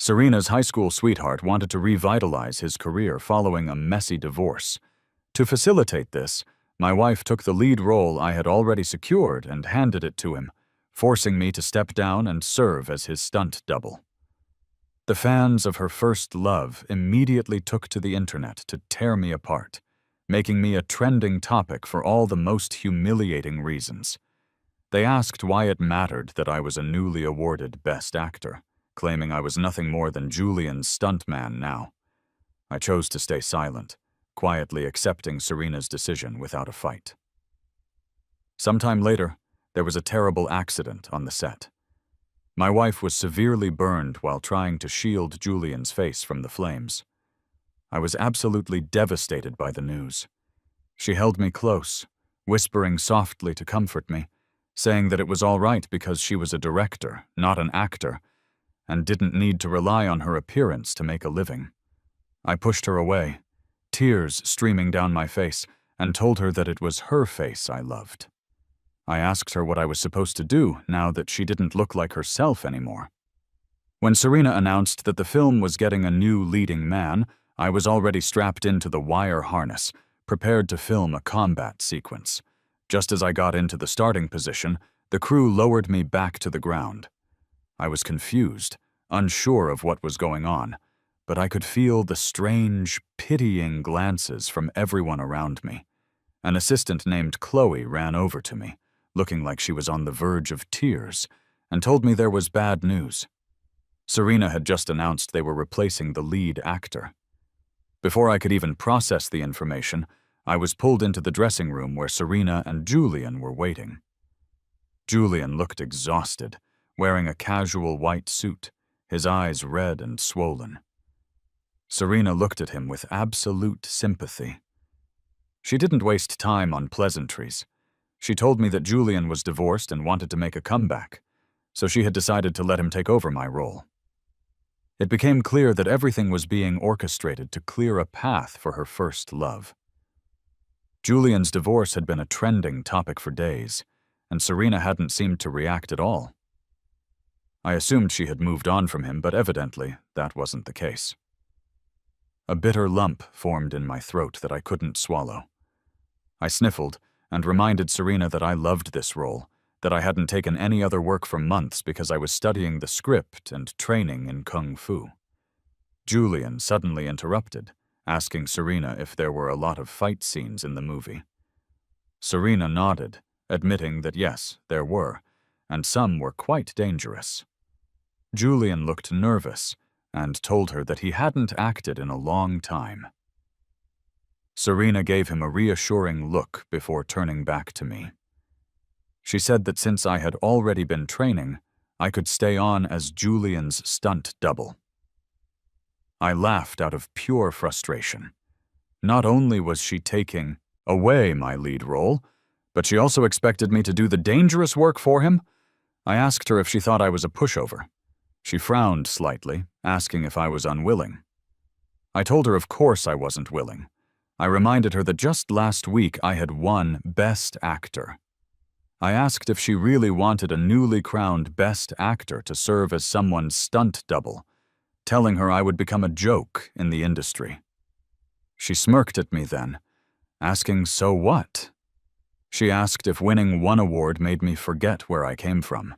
Serena's high school sweetheart wanted to revitalize his career following a messy divorce. To facilitate this, my wife took the lead role I had already secured and handed it to him, forcing me to step down and serve as his stunt double. The fans of her first love immediately took to the internet to tear me apart, making me a trending topic for all the most humiliating reasons. They asked why it mattered that I was a newly awarded Best Actor, claiming I was nothing more than Julian's stuntman now. I chose to stay silent, quietly accepting Serena's decision without a fight. Sometime later, there was a terrible accident on the set. My wife was severely burned while trying to shield Julian's face from the flames. I was absolutely devastated by the news. She held me close, whispering softly to comfort me, saying that it was all right because she was a director, not an actor, and didn't need to rely on her appearance to make a living. I pushed her away, tears streaming down my face, and told her that it was her face I loved. I asked her what I was supposed to do now that she didn't look like herself anymore. When Serena announced that the film was getting a new leading man, I was already strapped into the wire harness, prepared to film a combat sequence. Just as I got into the starting position, the crew lowered me back to the ground. I was confused, unsure of what was going on, but I could feel the strange, pitying glances from everyone around me. An assistant named Chloe ran over to me, looking like she was on the verge of tears, and told me there was bad news. Serena had just announced they were replacing the lead actor. Before I could even process the information, I was pulled into the dressing room where Serena and Julian were waiting. Julian looked exhausted, wearing a casual white suit, his eyes red and swollen. Serena looked at him with absolute sympathy. She didn't waste time on pleasantries. She told me that Julian was divorced and wanted to make a comeback, so she had decided to let him take over my role. It became clear that everything was being orchestrated to clear a path for her first love. Julian's divorce had been a trending topic for days, and Serena hadn't seemed to react at all. I assumed she had moved on from him, but evidently that wasn't the case. A bitter lump formed in my throat that I couldn't swallow. I sniffled and reminded Serena that I loved this role, that I hadn't taken any other work for months because I was studying the script and training in Kung Fu. Julian suddenly interrupted, asking Serena if there were a lot of fight scenes in the movie. Serena nodded, admitting that yes, there were, and some were quite dangerous. Julian looked nervous and told her that he hadn't acted in a long time. Serena gave him a reassuring look before turning back to me. She said that since I had already been training, I could stay on as Julian's stunt double. I laughed out of pure frustration. Not only was she taking away my lead role, but she also expected me to do the dangerous work for him. I asked her if she thought I was a pushover. She frowned slightly, asking if I was unwilling. I told her of course I wasn't willing. I reminded her that just last week I had won Best Actor. I asked if she really wanted a newly crowned Best Actor to serve as someone's stunt double, telling her I would become a joke in the industry. She smirked at me then, asking, "So what?" She asked if winning one award made me forget where I came from.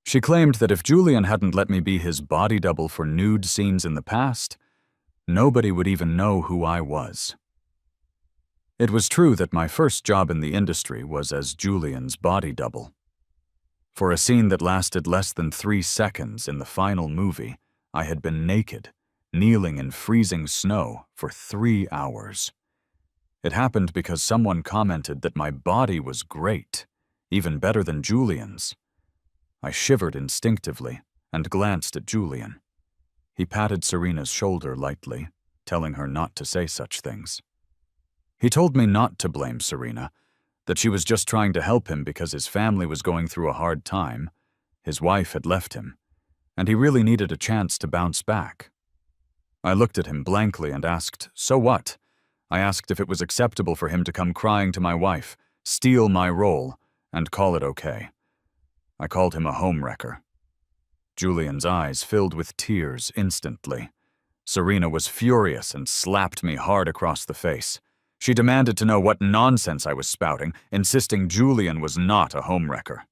She claimed that if Julian hadn't let me be his body double for nude scenes in the past, nobody would even know who I was. It was true that my first job in the industry was as Julian's body double. For a scene that lasted less than 3 seconds in the final movie, I had been naked, kneeling in freezing snow for 3 hours. It happened because someone commented that my body was great, even better than Julian's. I shivered instinctively and glanced at Julian. He patted Serena's shoulder lightly, telling her not to say such things. He told me not to blame Serena, that she was just trying to help him because his family was going through a hard time, his wife had left him, and he really needed a chance to bounce back. I looked at him blankly and asked, "So what?" I asked if it was acceptable for him to come crying to my wife, steal my role, and call it okay. I called him a homewrecker. Julian's eyes filled with tears instantly. Serena was furious and slapped me hard across the face. She demanded to know what nonsense I was spouting, insisting Julian was not a homewrecker.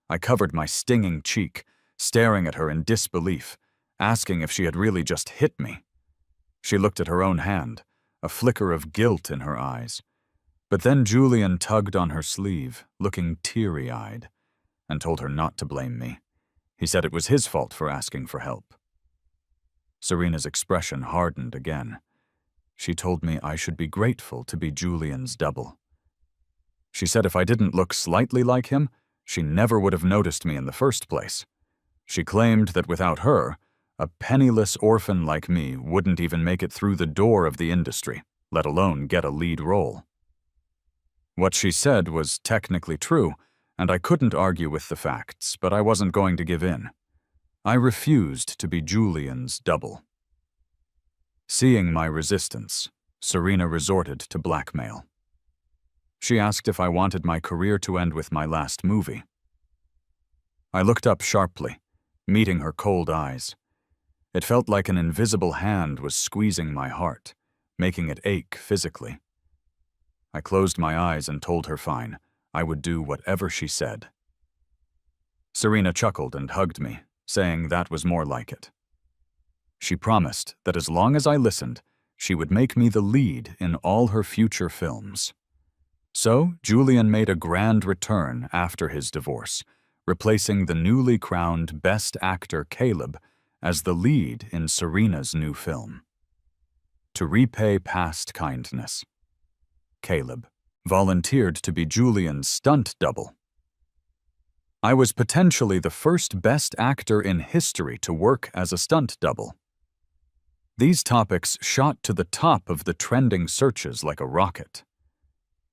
I covered my stinging cheek, staring at her in disbelief, asking if she had really just hit me. She looked at her own hand, a flicker of guilt in her eyes. But then Julian tugged on her sleeve, looking teary-eyed, and told her not to blame me. He said it was his fault for asking for help. Serena's expression hardened again. She told me I should be grateful to be Julian's double. She said if I didn't look slightly like him, she never would have noticed me in the first place. She claimed that without her, a penniless orphan like me wouldn't even make it through the door of the industry, let alone get a lead role. What she said was technically true, and I couldn't argue with the facts, but I wasn't going to give in. I refused to be Julian's double. Seeing my resistance, Serena resorted to blackmail. She asked if I wanted my career to end with my last movie. I looked up sharply, meeting her cold eyes. It felt like an invisible hand was squeezing my heart, making it ache physically. I closed my eyes and told her fine, I would do whatever she said. Serena chuckled and hugged me, saying that was more like it. She promised that as long as I listened, she would make me the lead in all her future films. So, Julian made a grand return after his divorce, replacing the newly crowned Best Actor Caleb as the lead in Serena's new film. To repay past kindness, Caleb volunteered to be Julian's stunt double. I was potentially the first Best Actor in history to work as a stunt double. These topics shot to the top of the trending searches like a rocket.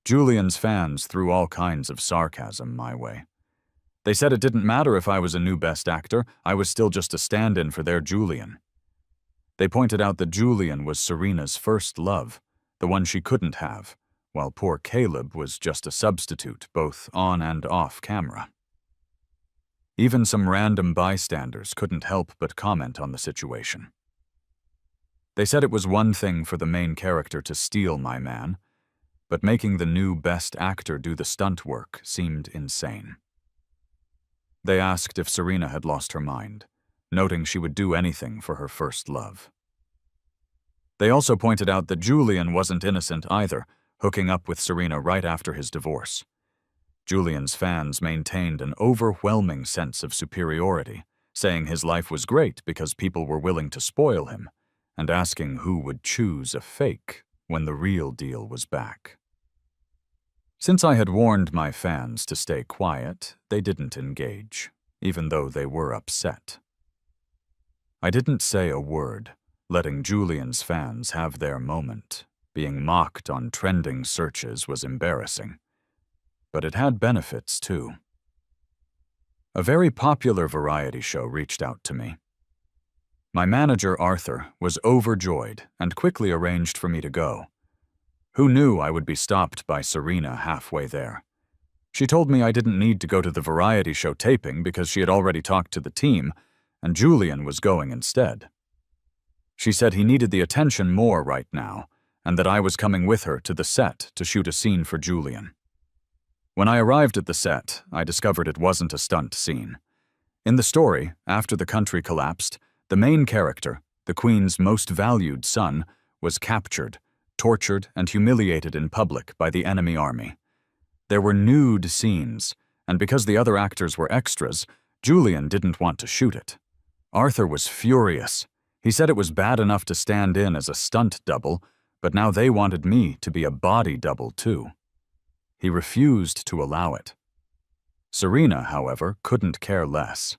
Julian's fans threw all kinds of sarcasm my way. They said it didn't matter if I was a new Best Actor, I was still just a stand-in for their Julian. They pointed out that Julian was Serena's first love, the one she couldn't have, while poor Caleb was just a substitute, both on and off camera. Even some random bystanders couldn't help but comment on the situation. They said it was one thing for the main character to steal my man, but making the new Best Actor do the stunt work seemed insane. They asked if Serena had lost her mind, noting she would do anything for her first love. They also pointed out that Julian wasn't innocent either, hooking up with Serena right after his divorce. Julian's fans maintained an overwhelming sense of superiority, saying his life was great because people were willing to spoil him, and asking who would choose a fake when the real deal was back. Since I had warned my fans to stay quiet, they didn't engage, even though they were upset. I didn't say a word, letting Julian's fans have their moment. Being mocked on trending searches was embarrassing, but it had benefits too. A very popular variety show reached out to me. My manager, Arthur, was overjoyed and quickly arranged for me to go. Who knew I would be stopped by Serena halfway there? She told me I didn't need to go to the variety show taping because she had already talked to the team, and Julian was going instead. She said he needed the attention more right now, and that I was coming with her to the set to shoot a scene for Julian. When I arrived at the set, I discovered it wasn't a stunt scene. In the story, after the country collapsed, the main character, the Queen's most valued son, was captured, tortured, and humiliated in public by the enemy army. There were nude scenes, and because the other actors were extras, Julian didn't want to shoot it. Arthur was furious. He said it was bad enough to stand in as a stunt double, but now they wanted me to be a body double too. He refused to allow it. Serena, however, couldn't care less.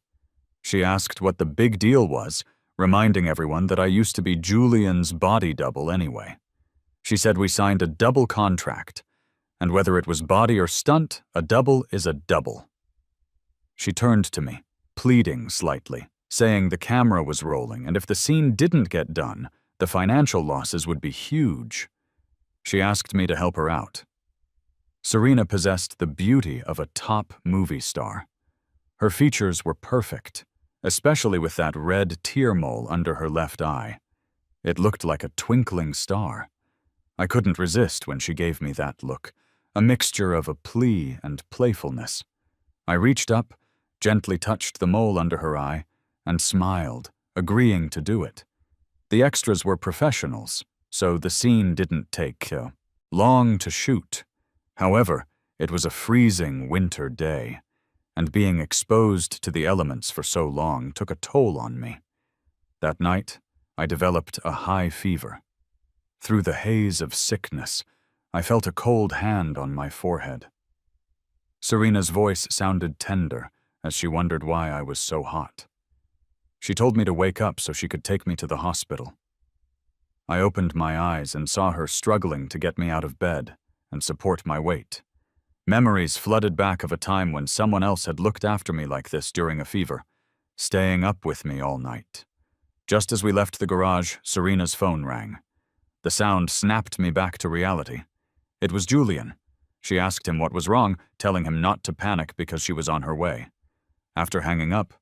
She asked what the big deal was, reminding everyone that I used to be Julian's body double anyway. She said we signed a double contract, and whether it was body or stunt, a double is a double. She turned to me, pleading slightly, saying the camera was rolling, and if the scene didn't get done, the financial losses would be huge. She asked me to help her out. Serena possessed the beauty of a top movie star. Her features were perfect, especially with that red tear mole under her left eye. It looked like a twinkling star. I couldn't resist when she gave me that look, a mixture of a plea and playfulness. I reached up, gently touched the mole under her eye, and smiled, agreeing to do it. The extras were professionals, so the scene didn't take long to shoot. However, it was a freezing winter day, and being exposed to the elements for so long took a toll on me. That night, I developed a high fever. Through the haze of sickness, I felt a cold hand on my forehead. Serena's voice sounded tender as she wondered why I was so hot. She told me to wake up so she could take me to the hospital. I opened my eyes and saw her struggling to get me out of bed and support my weight. Memories flooded back of a time when someone else had looked after me like this during a fever, staying up with me all night. Just as we left the garage, Serena's phone rang. The sound snapped me back to reality. It was Julian. She asked him what was wrong, telling him not to panic because she was on her way. After hanging up,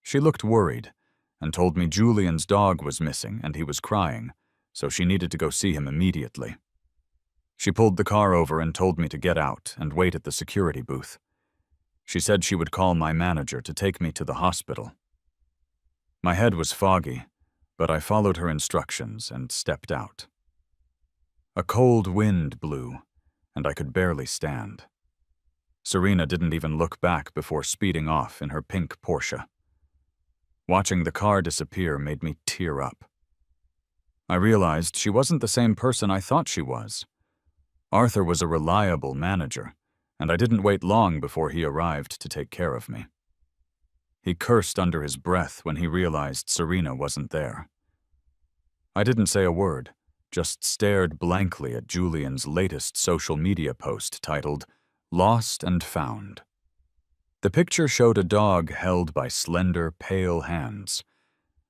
she looked worried and told me Julian's dog was missing and he was crying, so she needed to go see him immediately. She pulled the car over and told me to get out and wait at the security booth. She said she would call my manager to take me to the hospital. My head was foggy, but I followed her instructions and stepped out. A cold wind blew, and I could barely stand. Serena didn't even look back before speeding off in her pink Porsche. Watching the car disappear made me tear up. I realized she wasn't the same person I thought she was. Arthur was a reliable manager, and I didn't wait long before he arrived to take care of me. He cursed under his breath when he realized Serena wasn't there. I didn't say a word, just stared blankly at Julian's latest social media post titled, "Lost and Found." The picture showed a dog held by slender, pale hands.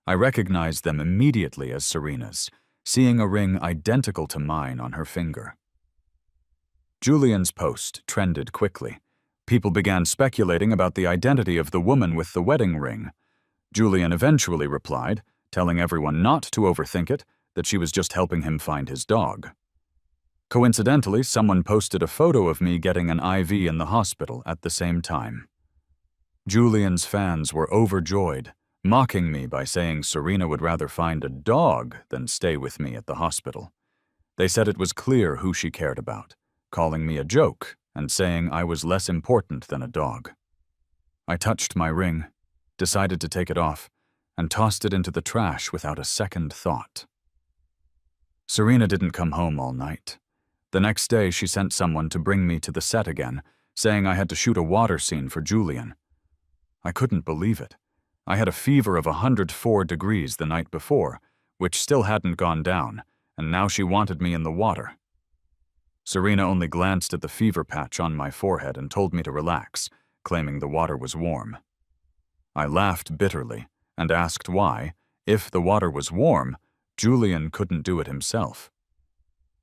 I recognized them immediately as Serena's, seeing a ring identical to mine on her finger. Julian's post trended quickly. People began speculating about the identity of the woman with the wedding ring. Julian eventually replied, telling everyone not to overthink it, that she was just helping him find his dog. Coincidentally, someone posted a photo of me getting an IV in the hospital at the same time. Julian's fans were overjoyed, mocking me by saying Serena would rather find a dog than stay with me at the hospital. They said it was clear who she cared about, calling me a joke and saying I was less important than a dog. I touched my ring, decided to take it off, and tossed it into the trash without a second thought. Serena didn't come home all night. The next day, she sent someone to bring me to the set again, saying I had to shoot a water scene for Julian. I couldn't believe it. I had a fever of 104 degrees the night before, which still hadn't gone down, and now she wanted me in the water. Serena only glanced at the fever patch on my forehead and told me to relax, claiming the water was warm. I laughed bitterly and asked why, if the water was warm, Julian couldn't do it himself.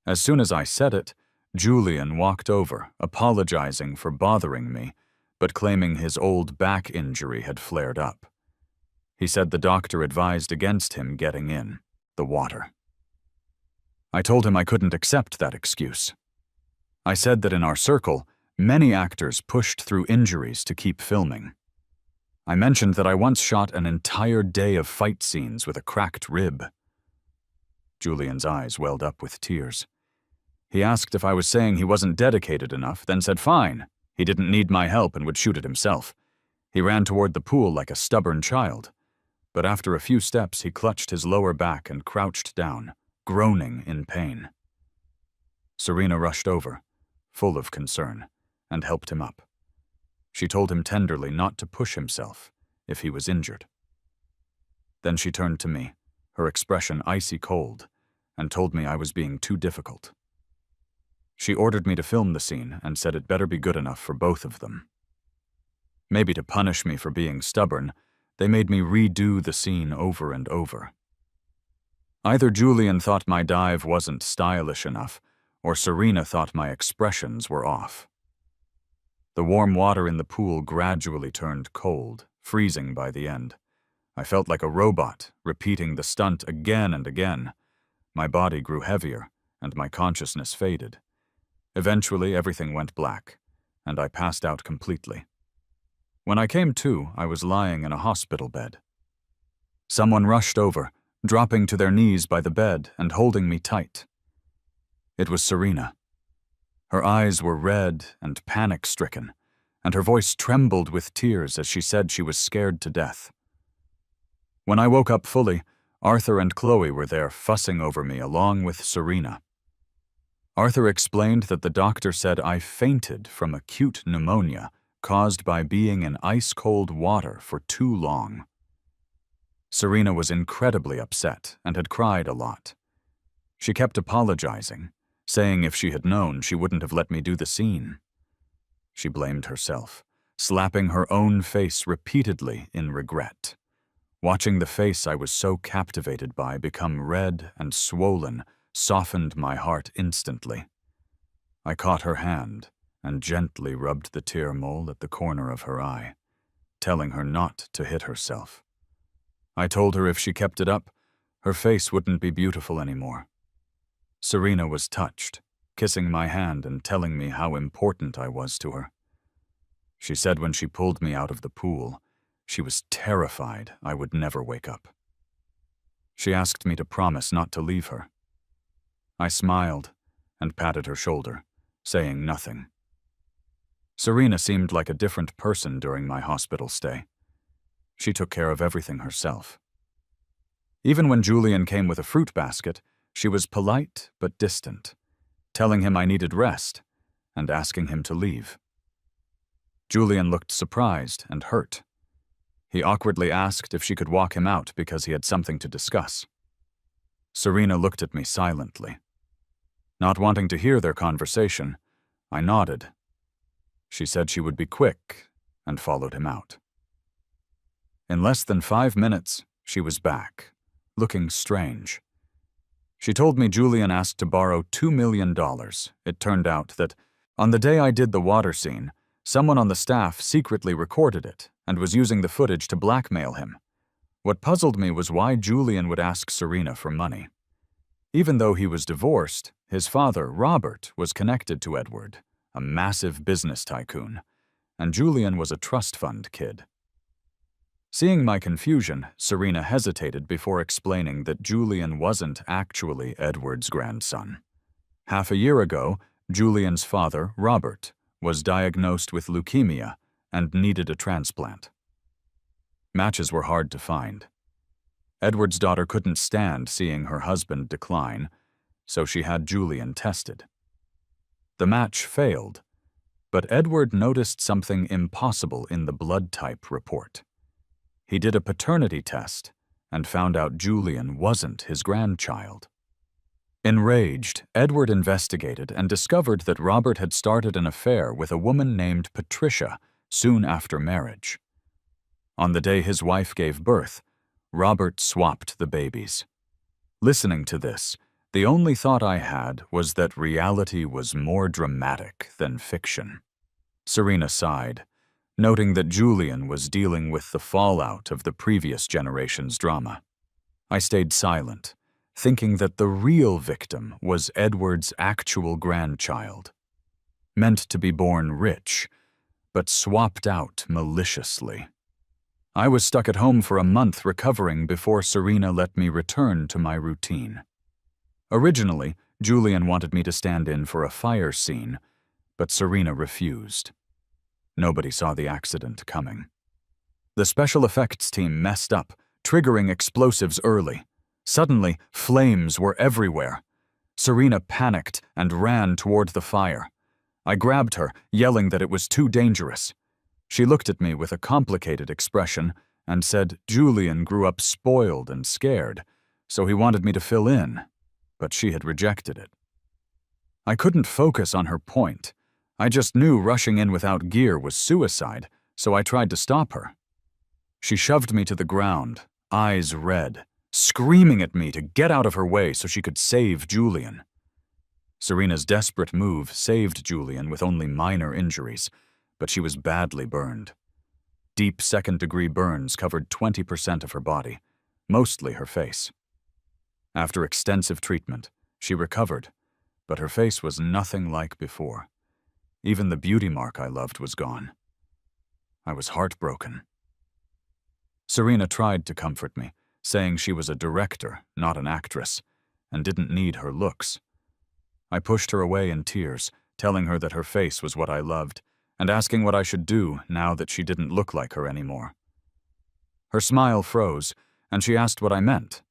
As soon as I said it, Julian walked over, apologizing for bothering me, but claiming his old back injury had flared up. He said the doctor advised against him getting in the water. I told him I couldn't accept that excuse. I said that in our circle, many actors pushed through injuries to keep filming. I mentioned that I once shot an entire day of fight scenes with a cracked rib. Julian's eyes welled up with tears. He asked if I was saying he wasn't dedicated enough, then said fine, he didn't need my help and would shoot it himself. He ran toward the pool like a stubborn child, but after a few steps he clutched his lower back and crouched down, groaning in pain. Serena rushed over, full of concern, and helped him up. She told him tenderly not to push himself if he was injured. Then she turned to me, her expression icy cold, and told me I was being too difficult. She ordered me to film the scene and said it better be good enough for both of them. Maybe to punish me for being stubborn, they made me redo the scene over and over. Either Julian thought my dive wasn't stylish enough, or Serena thought my expressions were off. The warm water in the pool gradually turned cold, freezing by the end. I felt like a robot, repeating the stunt again and again. My body grew heavier, and my consciousness faded. Eventually, everything went black, and I passed out completely. When I came to, I was lying in a hospital bed. Someone rushed over, dropping to their knees by the bed and holding me tight. It was Serena. Her eyes were red and panic-stricken, and her voice trembled with tears as she said she was scared to death. When I woke up fully, Arthur and Chloe were there fussing over me along with Serena. Arthur explained that the doctor said I fainted from acute pneumonia caused by being in ice-cold water for too long. Serena was incredibly upset and had cried a lot. She kept apologizing, saying if she had known, she wouldn't have let me do the scene. She blamed herself, slapping her own face repeatedly in regret. Watching the face I was so captivated by become red and swollen softened my heart instantly. I caught her hand and gently rubbed the tear mole at the corner of her eye, telling her not to hit herself. I told her if she kept it up, her face wouldn't be beautiful anymore. Serena was touched, kissing my hand and telling me how important I was to her. She said when she pulled me out of the pool, she was terrified I would never wake up. She asked me to promise not to leave her. I smiled and patted her shoulder, saying nothing. Serena seemed like a different person during my hospital stay. She took care of everything herself. Even when Julian came with a fruit basket, she was polite but distant, telling him I needed rest and asking him to leave. Julian looked surprised and hurt. He awkwardly asked if she could walk him out because he had something to discuss. Serena looked at me silently. Not wanting to hear their conversation, I nodded. She said she would be quick and followed him out. In less than 5 minutes, she was back, looking strange. She told me Julian asked to borrow $2 million. It turned out that, on the day I did the water scene, someone on the staff secretly recorded it and was using the footage to blackmail him. What puzzled me was why Julian would ask Serena for money. Even though he was divorced, his father, Robert, was connected to Edward, a massive business tycoon, and Julian was a trust fund kid. Seeing my confusion, Serena hesitated before explaining that Julian wasn't actually Edward's grandson. Half a year ago, Julian's father, Robert, was diagnosed with leukemia and needed a transplant. Matches were hard to find. Edward's daughter couldn't stand seeing her husband decline, so she had Julian tested. The match failed, but Edward noticed something impossible in the blood type report. He did a paternity test and found out Julian wasn't his grandchild. Enraged, Edward investigated and discovered that Robert had started an affair with a woman named Patricia soon after marriage. On the day his wife gave birth, Robert swapped the babies. Listening to this, the only thought I had was that reality was more dramatic than fiction. Serena sighed, noting that Julian was dealing with the fallout of the previous generation's drama. I stayed silent, thinking that the real victim was Edward's actual grandchild, meant to be born rich, but swapped out maliciously. I was stuck at home for a month recovering before Serena let me return to my routine. Originally, Julian wanted me to stand in for a fire scene, but Serena refused. Nobody saw the accident coming. The special effects team messed up, triggering explosives early. Suddenly, flames were everywhere. Serena panicked and ran toward the fire. I grabbed her, yelling that it was too dangerous. She looked at me with a complicated expression and said Julian grew up spoiled and scared, so he wanted me to fill in, but she had rejected it. I couldn't focus on her point. I just knew rushing in without gear was suicide, so I tried to stop her. She shoved me to the ground, eyes red, screaming at me to get out of her way so she could save Julian. Serena's desperate move saved Julian with only minor injuries, but she was badly burned. Deep second-degree burns covered 20% of her body, mostly her face. After extensive treatment, she recovered, but her face was nothing like before. Even the beauty mark I loved was gone. I was heartbroken. Serena tried to comfort me, saying she was a director, not an actress, and didn't need her looks. I pushed her away in tears, telling her that her face was what I loved, and asking what I should do now that she didn't look like her anymore. Her smile froze, and she asked what I meant.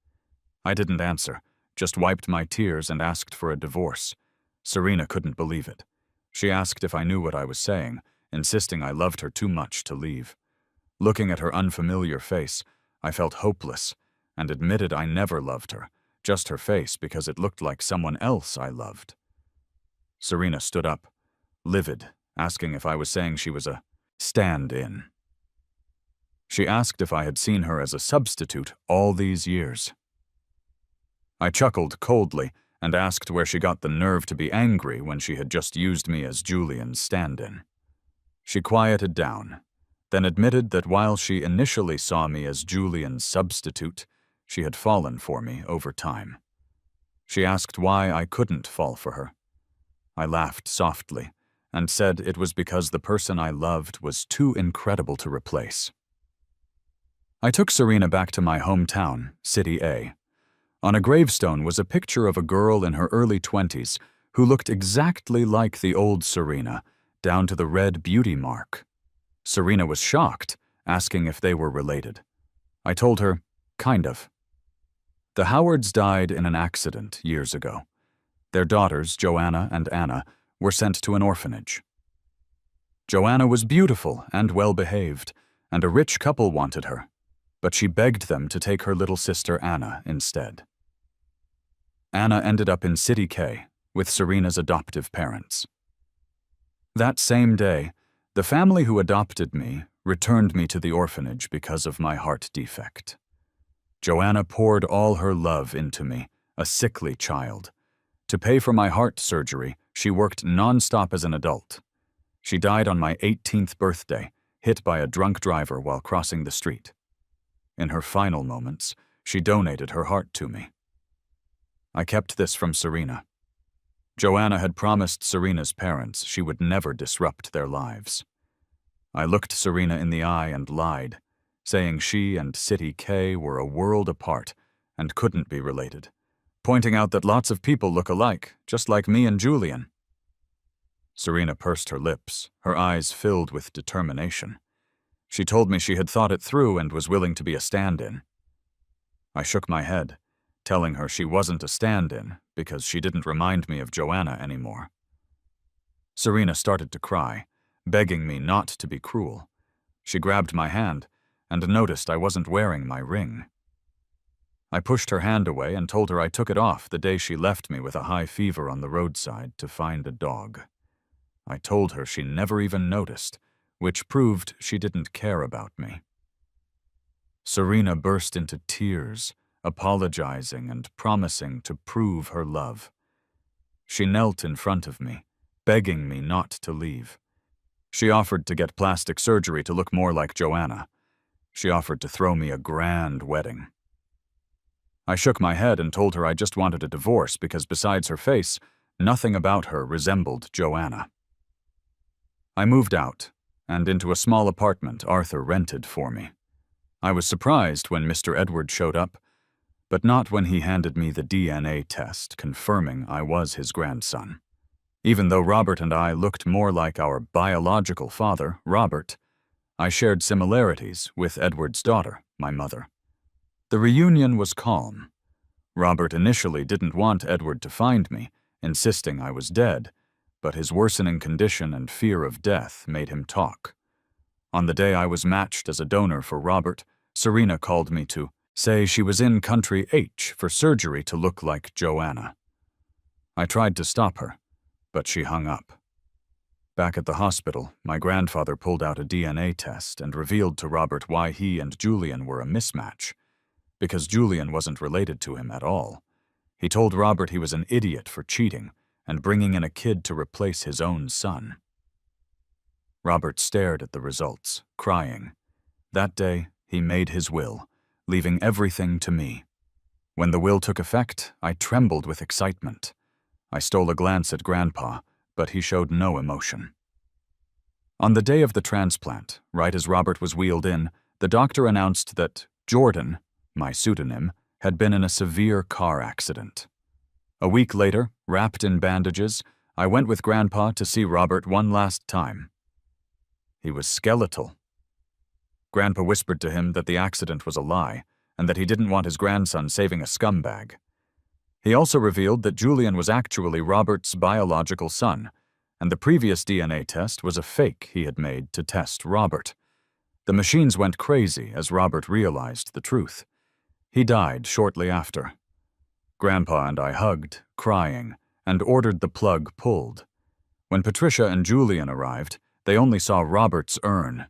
I didn't answer, just wiped my tears and asked for a divorce. Serena couldn't believe it. She asked if I knew what I was saying, insisting I loved her too much to leave. Looking at her unfamiliar face, I felt hopeless, and admitted I never loved her, just her face because it looked like someone else I loved. Serena stood up, livid, asking if I was saying she was a stand-in. She asked if I had seen her as a substitute all these years. I chuckled coldly and asked where she got the nerve to be angry when she had just used me as Julian's stand-in. She quieted down, then admitted that while she initially saw me as Julian's substitute, she had fallen for me over time. She asked why I couldn't fall for her. I laughed softly and said it was because the person I loved was too incredible to replace. I took Serena back to my hometown, City A. On a gravestone was a picture of a girl in her early 20s who looked exactly like the old Serena, down to the red beauty mark. Serena was shocked, asking if they were related. I told her, kind of. The Howards died in an accident years ago. Their daughters, Joanna and Anna, were sent to an orphanage. Joanna was beautiful and well-behaved, and a rich couple wanted her, but she begged them to take her little sister Anna instead. Anna ended up in City K with Serena's adoptive parents. That same day, the family who adopted me returned me to the orphanage because of my heart defect. Joanna poured all her love into me, a sickly child. To pay for my heart surgery, she worked non-stop as an adult. She died on my 18th birthday, hit by a drunk driver while crossing the street. In her final moments, she donated her heart to me. I kept this from Serena. Joanna had promised Serena's parents she would never disrupt their lives. I looked Serena in the eye and lied, saying she and City K were a world apart and couldn't be related, pointing out that lots of people look alike, just like me and Julian. Serena pursed her lips, her eyes filled with determination. She told me she had thought it through and was willing to be a stand-in. I shook my head, telling her she wasn't a stand-in because she didn't remind me of Joanna anymore. Serena started to cry, begging me not to be cruel. She grabbed my hand and noticed I wasn't wearing my ring. I pushed her hand away and told her I took it off the day she left me with a high fever on the roadside to find a dog. I told her she never even noticed, which proved she didn't care about me. Serena burst into tears, apologizing and promising to prove her love. She knelt in front of me, begging me not to leave. She offered to get plastic surgery to look more like Joanna. She offered to throw me a grand wedding. I shook my head and told her I just wanted a divorce because besides her face, nothing about her resembled Joanna. I moved out, and into a small apartment Arthur rented for me. I was surprised when Mr. Edward showed up, but not when he handed me the DNA test confirming I was his grandson. Even though Robert and I looked more like our biological father, Robert, I shared similarities with Edward's daughter, my mother. The reunion was calm. Robert initially didn't want Edward to find me, insisting I was dead, but his worsening condition and fear of death made him talk. On the day I was matched as a donor for Robert, Serena called me to say she was in Country H for surgery to look like Joanna. I tried to stop her, but she hung up. Back at the hospital, my grandfather pulled out a DNA test and revealed to Robert why he and Julian were a mismatch. Because Julian wasn't related to him at all. He told Robert he was an idiot for cheating and bringing in a kid to replace his own son. Robert stared at the results, crying. That day, he made his will, leaving everything to me. When the will took effect, I trembled with excitement. I stole a glance at Grandpa, but he showed no emotion. On the day of the transplant, right as Robert was wheeled in, the doctor announced that Jordan, my pseudonym, had been in a severe car accident. A week later, wrapped in bandages, I went with Grandpa to see Robert one last time. He was skeletal. Grandpa whispered to him that the accident was a lie, and that he didn't want his grandson saving a scumbag. He also revealed that Julian was actually Robert's biological son, and the previous DNA test was a fake he had made to test Robert. The machines went crazy as Robert realized the truth. He died shortly after. Grandpa and I hugged, crying, and ordered the plug pulled. When Patricia and Julian arrived, they only saw Robert's urn.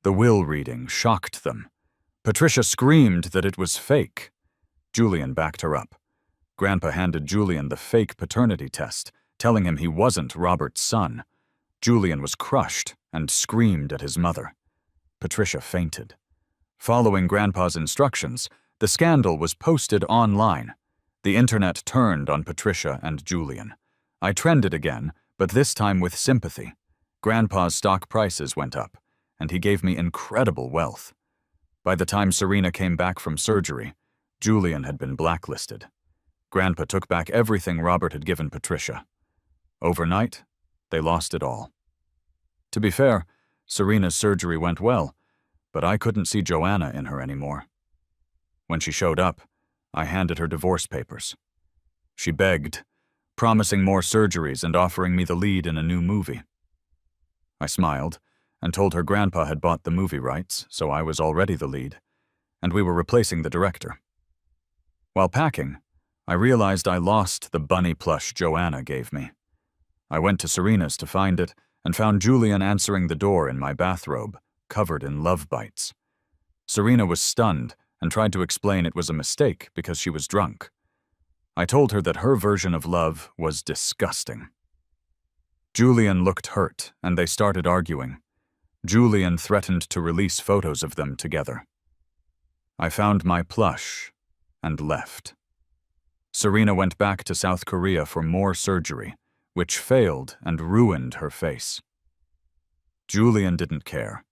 The will reading shocked them. Patricia screamed that it was fake. Julian backed her up. Grandpa handed Julian the fake paternity test, telling him he wasn't Robert's son. Julian was crushed and screamed at his mother. Patricia fainted. Following Grandpa's instructions, the scandal was posted online. The internet turned on Patricia and Julian. I trended again, but this time with sympathy. Grandpa's stock prices went up, and he gave me incredible wealth. By the time Serena came back from surgery, Julian had been blacklisted. Grandpa took back everything Robert had given Patricia. Overnight, they lost it all. To be fair, Serena's surgery went well, but I couldn't see Joanna in her anymore. When she showed up, I handed her divorce papers. She begged, promising more surgeries and offering me the lead in a new movie. I smiled and told her Grandpa had bought the movie rights, so I was already the lead, and we were replacing the director. While packing, I realized I lost the bunny plush Joanna gave me. I went to Serena's to find it and found Julian answering the door in my bathrobe, covered in love bites. Serena was stunned and tried to explain it was a mistake because she was drunk. I told her that her version of love was disgusting. Julian looked hurt, and they started arguing. Julian threatened to release photos of them together. I found my plush and left. Serena went back to South Korea for more surgery, which failed and ruined her face. Julian didn't care.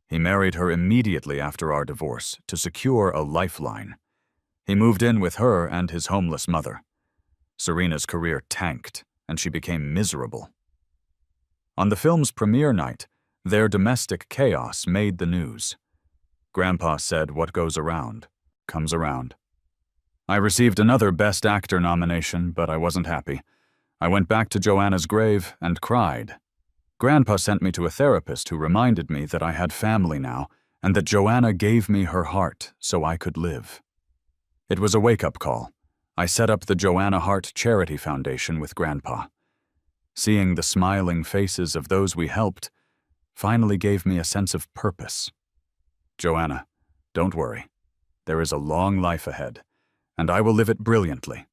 He married her immediately after our divorce to secure a lifeline. He moved in with her and his homeless mother. Serena's career tanked, and she became miserable. On the film's premiere night, their domestic chaos made the news. Grandpa said what goes around comes around. I received another Best Actor nomination, but I wasn't happy. I went back to Joanna's grave and cried. Grandpa sent me to a therapist who reminded me that I had family now and that Joanna gave me her heart so I could live. It was a wake-up call. I set up the Joanna Hart Charity Foundation with Grandpa. Seeing the smiling faces of those we helped finally gave me a sense of purpose. Joanna, don't worry. There is a long life ahead, and I will live it brilliantly.